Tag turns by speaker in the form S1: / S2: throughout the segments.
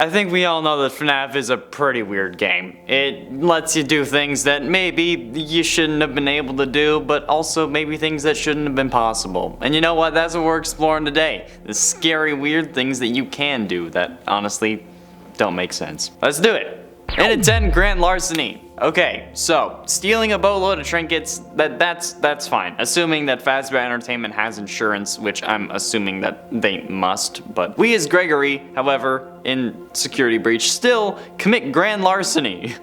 S1: I think we all know that Fnaf is a pretty weird game. It lets you do things that maybe you shouldn't have been able to do, but also maybe things that shouldn't have been possible. And you know what? That's what we're exploring today. The scary, weird things that you can do that honestly don't make sense. Let's do it. And at 10, grand larceny. Okay, so stealing a boatload of trinkets, that's fine. Assuming that Fazer Entertainment has insurance, which I'm assuming that they must. But we as Gregory, however, in security breach, still commit grand larceny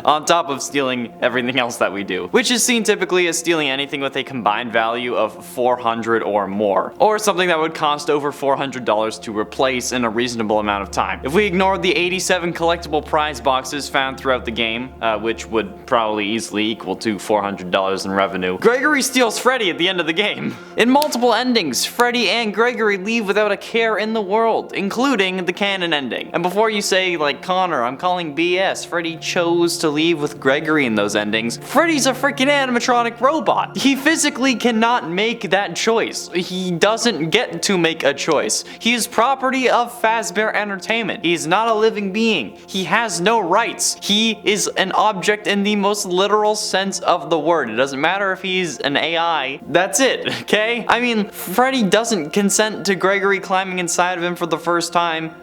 S1: on top of stealing everything else that we do, which is seen typically as stealing anything with a combined value of 400 or more, or something that would cost over $400 to replace in a reasonable amount of time. If we ignore the 87 collectible prize boxes found throughout the game, which would probably easily equal to $400 in revenue, Gregory steals Freddy at the end of the game. In multiple endings, Freddy and Gregory leave without a care in the world, including the canon ending. And before you say, like, Connor, I'm calling BS, Freddy chose to leave with Gregory in those endings. Freddy's a freaking animatronic robot. He physically cannot make that choice. He doesn't get to make a choice. He is property of Fazer Entertainment. He is not a living being. He has no rights. He is an object in the most literal sense of the word. It doesn't matter if he's an AI. That's it, okay? I mean, Freddy doesn't consent to Gregory climbing inside of him for the first time.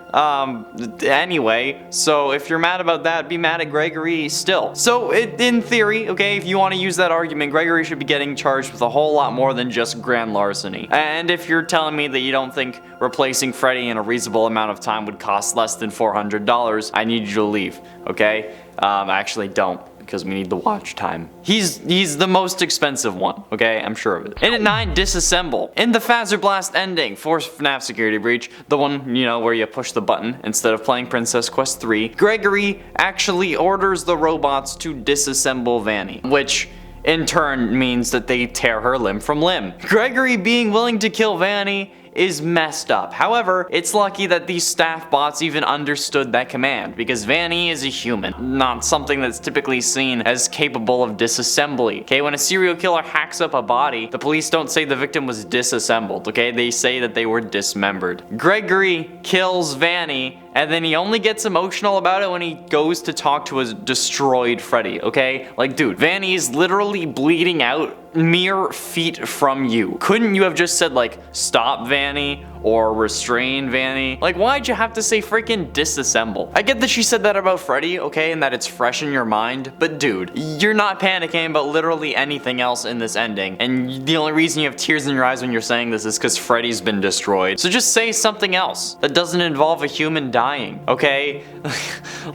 S1: Anyway, so if you're mad about that, be mad at Gregory still. So, in theory, okay, if you want to use that argument, Gregory should be getting charged with a whole lot more than just grand larceny. And if you're telling me that you don't think replacing Freddy in a reasonable amount of time would cost less than $400, I need you to leave, okay? Actually don't, because we need the watch time. He's the most expensive one, okay? I'm sure of it. And at 9, Disassemble. In the Fazer Blast ending for Fnaf Security Breach, the one, you know, where you push the button instead of playing Princess Quest 3, Gregory actually orders the robots to disassemble Vanny, which in turn means that they tear her limb from limb. Gregory being willing to kill Vanny is messed up. However, it's lucky that these staff bots even understood that command, because Vanny is a human, not something that's typically seen as capable of disassembly. Okay, when a serial killer hacks up a body, the police don't say the victim was disassembled, okay? They say that they were dismembered. Gregory kills Vanny, and then he only gets emotional about it when he goes to talk to his destroyed Freddy, okay? Like, dude, Vanny is literally bleeding out mere feet from you. Couldn't you have just said, like, stop Vanny or restrain Vanny? Like, why'd you have to say freaking disassemble? I get that she said that about Freddy, okay, and that it's fresh in your mind, but dude, you're not panicking about literally anything else in this ending, and the only reason you have tears in your eyes when you're saying this is because Freddy's been destroyed. So just say something else that doesn't involve a human dying, okay?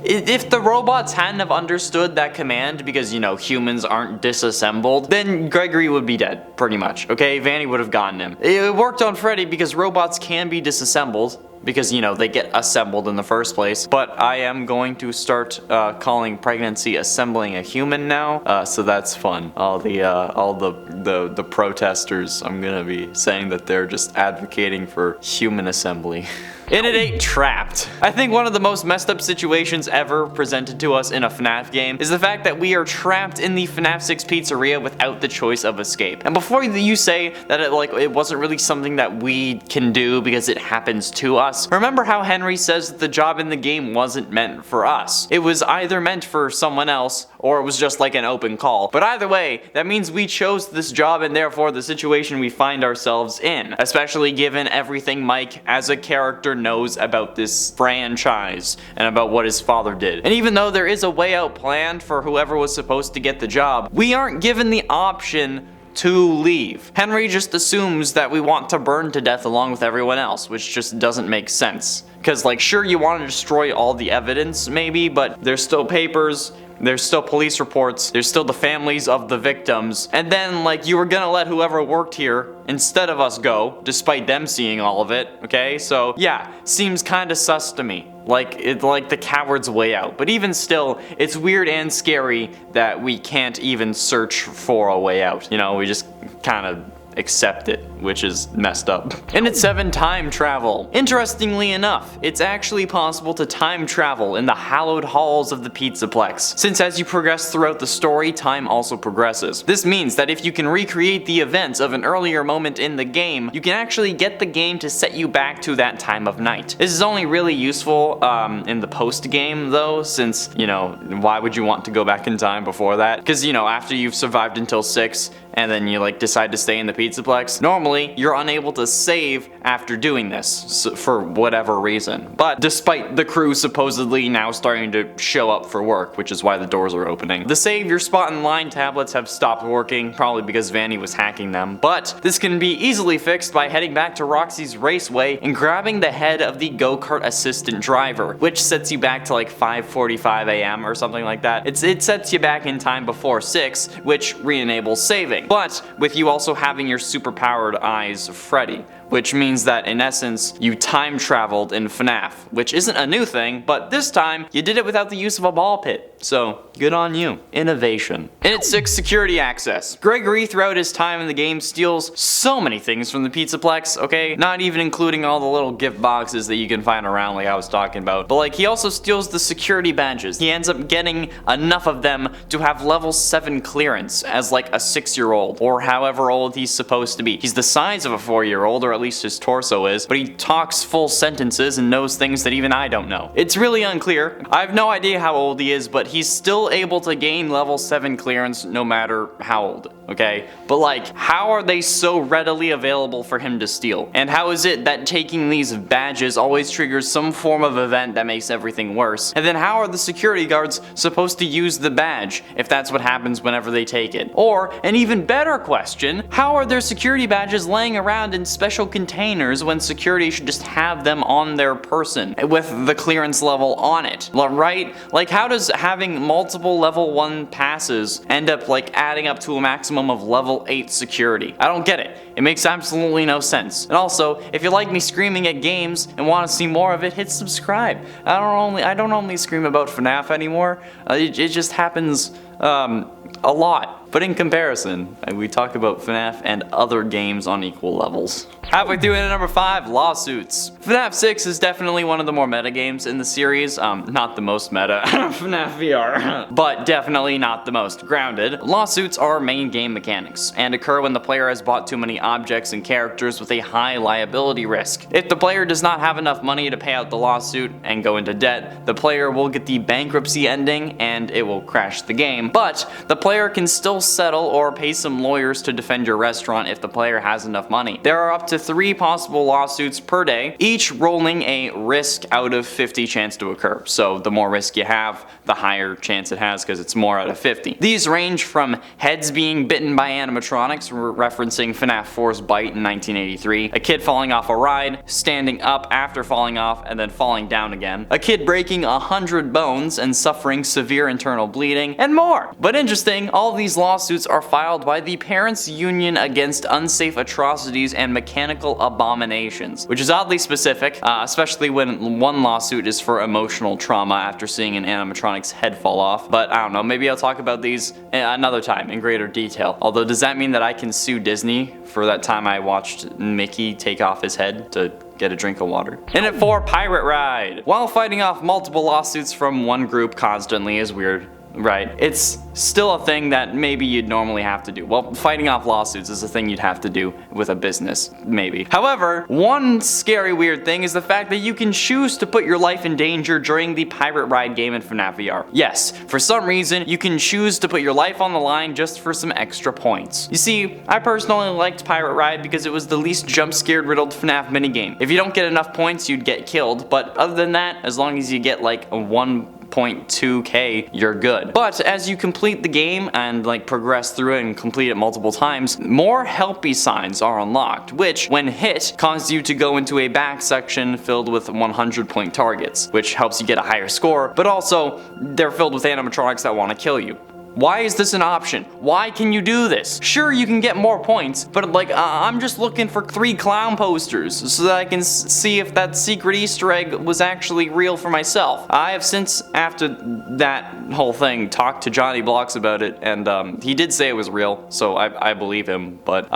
S1: If the robots hadn't have understood that command because, you know, humans aren't disassembled, then Gregory would be dead, pretty much, okay? Vanny would have gotten him. It worked on Freddy because robots can be disassembled, because, you know, they get assembled in the first place. But I am going to start calling pregnancy assembling a human now, so that's fun. All the protesters, I'm gonna be saying that they're just advocating for human assembly. And at 8, Trapped. I think one of the most messed up situations ever presented to us in a FNAF game is the fact that we are trapped in the FNAF 6 pizzeria without the choice of escape. And before you say that it wasn't really something that we can do because it happens to us, remember how Henry says that the job in the game wasn't meant for us. It was either meant for someone else or it was just like an open call. But either way, that means we chose this job and therefore the situation we find ourselves in, especially given everything Mike as a character knows about this franchise and about what his father did. And even though there is a way out planned for whoever was supposed to get the job, we aren't given the option to leave. Henry just assumes that we want to burn to death along with everyone else, which just doesn't make sense. Because, like, sure, you want to destroy all the evidence, maybe, but there's still papers, there's still police reports, there's still the families of the victims, and then, like, you were gonna let whoever worked here instead of us go, despite them seeing all of it, okay? So, yeah, seems kinda sus to me. Like the coward's way out. But even still, it's weird and scary that we can't even search for a way out. You know, we just kind of accept it. which is messed up. And it's 7, time travel. Interestingly enough, it's actually possible to time travel in the hallowed halls of the Pizzaplex, since as you progress throughout the story, time also progresses. This means that if you can recreate the events of an earlier moment in the game, you can actually get the game to set you back to that time of night. This is only really useful in the post-game though, since, you know, why would you want to go back in time before that? Because, you know, after you've survived until 6, and then you like decide to stay in the Pizzaplex, normally you're unable to save after doing this for whatever reason. But despite the crew supposedly now starting to show up for work, which is why the doors are opening, the save your spot in line tablets have stopped working, probably because Vanny was hacking them. But this can be easily fixed by heading back to Roxy's Raceway and grabbing the head of the go-kart assistant driver, which sets you back to like 5:45 a.m. or something like that. It sets you back in time before 6, which re-enables saving. But with you also having your super-powered eyes, Freddy, which means that in essence, you time traveled in Fnaf, which isn't a new thing, but this time, you did it without the use of a ball pit. So, good on you. Innovation. And it's 6, security access. Gregory, throughout his time in the game, steals so many things from the Pizzaplex, okay? Not even including all the little gift boxes that you can find around like I was talking about. But like, he also steals the security badges. He ends up getting enough of them to have level 7 clearance as like a 6-year-old, or however old he's supposed to be. He's the size of a 4-year-old, or at least his torso is, but he talks full sentences and knows things that even I don't know. It's really unclear. I have no idea how old he is, but he's still able to gain level 7 clearance no matter how old, okay? But like, how are they so readily available for him to steal? And how is it that taking these badges always triggers some form of event that makes everything worse? And then how are the security guards supposed to use the badge if that's what happens whenever they take it? Or, an even better question, how are their security badges laying around in special containers when security should just have them on their person with the clearance level on it, right? Like, how does having multiple level 1 passes end up like adding up to a maximum of level 8 security? I don't get it. It makes absolutely no sense. And also, if you like me screaming at games and want to see more of it, hit subscribe. I don't only scream about FNAF anymore. It just happens a lot. But in comparison, we talk about FNAF and other games on equal levels. Halfway through into number 5, lawsuits. FNAF 6 is definitely one of the more meta games in the series. Not the most meta, FNAF VR, but definitely not the most grounded. Lawsuits are main game mechanics and occur when the player has bought too many objects and characters with a high liability risk. If the player does not have enough money to pay out the lawsuit and go into debt, the player will get the bankruptcy ending and it will crash the game. But the player can still settle or pay some lawyers to defend your restaurant if the player has enough money. There are up to 3 possible lawsuits per day, each rolling a risk out of 50 chance to occur. So the more risk you have, the higher chance it has because it's more out of 50. These range from heads being bitten by animatronics, referencing FNAF 4's Bite in 1983, a kid falling off a ride, standing up after falling off and then falling down again, a kid breaking 100 bones and suffering severe internal bleeding, and more. But interesting, all of these lawsuits are filed by the Parents' Union Against Unsafe Atrocities and Mechanical Abominations, which is oddly specific, especially when one lawsuit is for emotional trauma after seeing an animatronic's head fall off. But I don't know, maybe I'll talk about these another time in greater detail. Although, does that mean that I can sue Disney for that time I watched Mickey take off his head to get a drink of water? And at 4, Pirate Ride. While fighting off multiple lawsuits from one group constantly is weird, right? It's still a thing that maybe you'd normally have to do. Well, fighting off lawsuits is a thing you'd have to do with a business, maybe. However, one scary weird thing is the fact that you can choose to put your life in danger during the Pirate Ride game in FNAF VR. Yes, for some reason, you can choose to put your life on the line just for some extra points. You see, I personally liked Pirate Ride because it was the least jump-scared riddled FNAF minigame. If you don't get enough points, you'd get killed, but other than that, as long as you get like a 1.2k, you're good. But as you complete the game and like progress through it and complete it multiple times, more helpy signs are unlocked, which when hit cause you to go into a back section filled with 100-point targets, which helps you get a higher score, but also they're filled with animatronics that want to kill you. Why is this an option? Why can you do this? Sure, you can get more points, but like, I'm just looking for 3 clown posters so that I can see if that secret Easter egg was actually real for myself. I have since, after that whole thing, talked to Johnny Blocks about it, and he did say it was real, so I believe him, but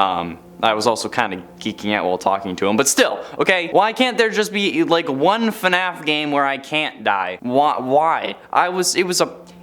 S1: I was also kind of geeking out while talking to him, but still, okay? Why can't there just be like one Fnaf game where I can't die? Why?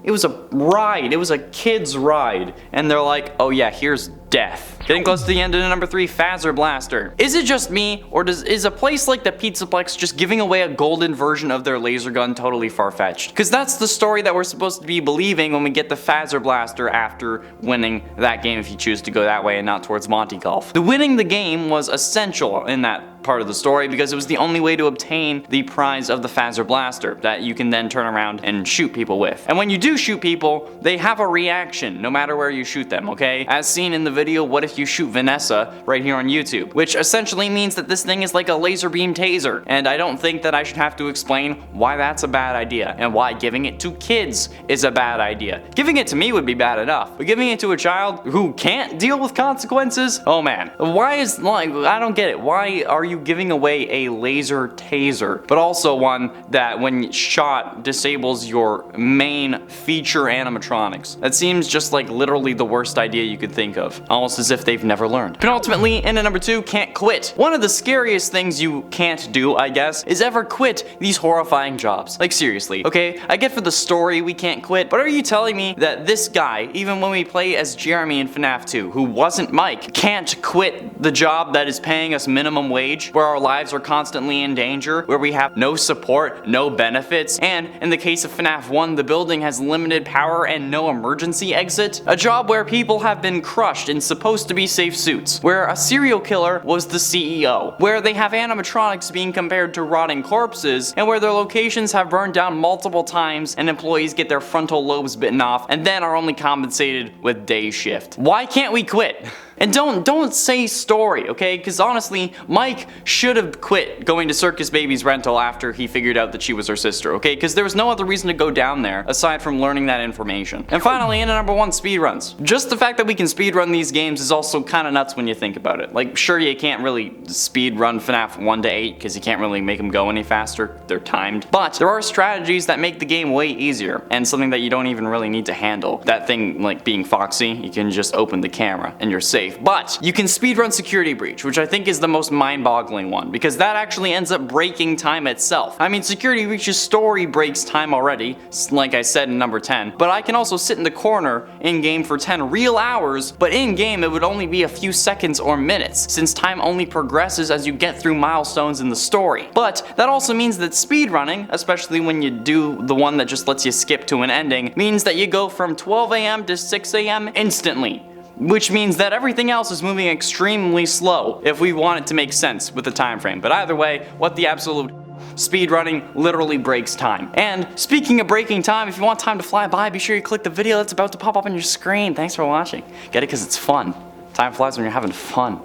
S1: It was a ride. It was a kid's ride. And they're like, oh yeah, here's death. Getting close to the end of number 3, Fazer Blaster. Is it just me, or is a place like the Pizzaplex just giving away a golden version of their laser gun totally far-fetched? Because that's the story that we're supposed to be believing when we get the Fazer Blaster after winning that game, if you choose to go that way and not towards Monty Golf. The winning the game was essential in that part of the story because it was the only way to obtain the prize of the Fazer Blaster that you can then turn around and shoot people with. And when you do shoot people, they have a reaction no matter where you shoot them, okay? As seen in the video, What If You Shoot Vanessa, right here on YouTube, which essentially means that this thing is like a laser beam taser. And I don't think that I should have to explain why that's a bad idea and why giving it to kids is a bad idea. Giving it to me would be bad enough, but giving it to a child who can't deal with consequences? Oh man. Why is, like, I don't get it. Why are you giving away a laser taser, but also one that when shot disables your main feature animatronics? That seems just like literally the worst idea you could think of, almost as if they've never learned. Penultimately, into number 2, can't quit. One of the scariest things you can't do, I guess, is ever quit these horrifying jobs. Like seriously, okay, I get for the story we can't quit, but are you telling me that this guy, even when we play as Jeremy in Fnaf 2, who wasn't Mike, can't quit the job that is paying us minimum wage, where our lives are constantly in danger, where we have no support, no benefits, and in the case of Fnaf 1, the building has limited power and no emergency exit? A job where people have been crushed in supposed to be safe suits, where a serial killer was the CEO, where they have animatronics being compared to rotting corpses, and where their locations have burned down multiple times and employees get their frontal lobes bitten off and then are only compensated with day shift. Why can't we quit? And don't say story, okay? Because honestly, Mike should have quit going to Circus Baby's rental after he figured out that she was her sister, okay? Because there was no other reason to go down there aside from learning that information. And finally, into number 1, speedruns. Just the fact that we can speedrun these games is also kind of nuts when you think about it. Like, sure, you can't really speedrun Fnaf 1 to 8 because you can't really make them go any faster. They're timed. But there are strategies that make the game way easier and something that you don't even really need to handle. That thing, like being Foxy, you can just open the camera and you're safe. But you can speedrun Security Breach, which I think is the most mind-boggling one, because that actually ends up breaking time itself. I mean, Security Breach's story breaks time already, like I said in number 10, but I can also sit in the corner in-game for 10 real hours, but in-game it would only be a few seconds or minutes, since time only progresses as you get through milestones in the story. But that also means that speedrunning, especially when you do the one that just lets you skip to an ending, means that you go from 12 AM to 6 AM instantly. Which means that everything else is moving extremely slow if we want it to make sense with the time frame. But either way, what the absolute speedrunning literally breaks time. And speaking of breaking time, if you want time to fly by, be sure you click the video that's about to pop up on your screen. Thanks for watching. Get it because it's fun. Time flies when you're having fun.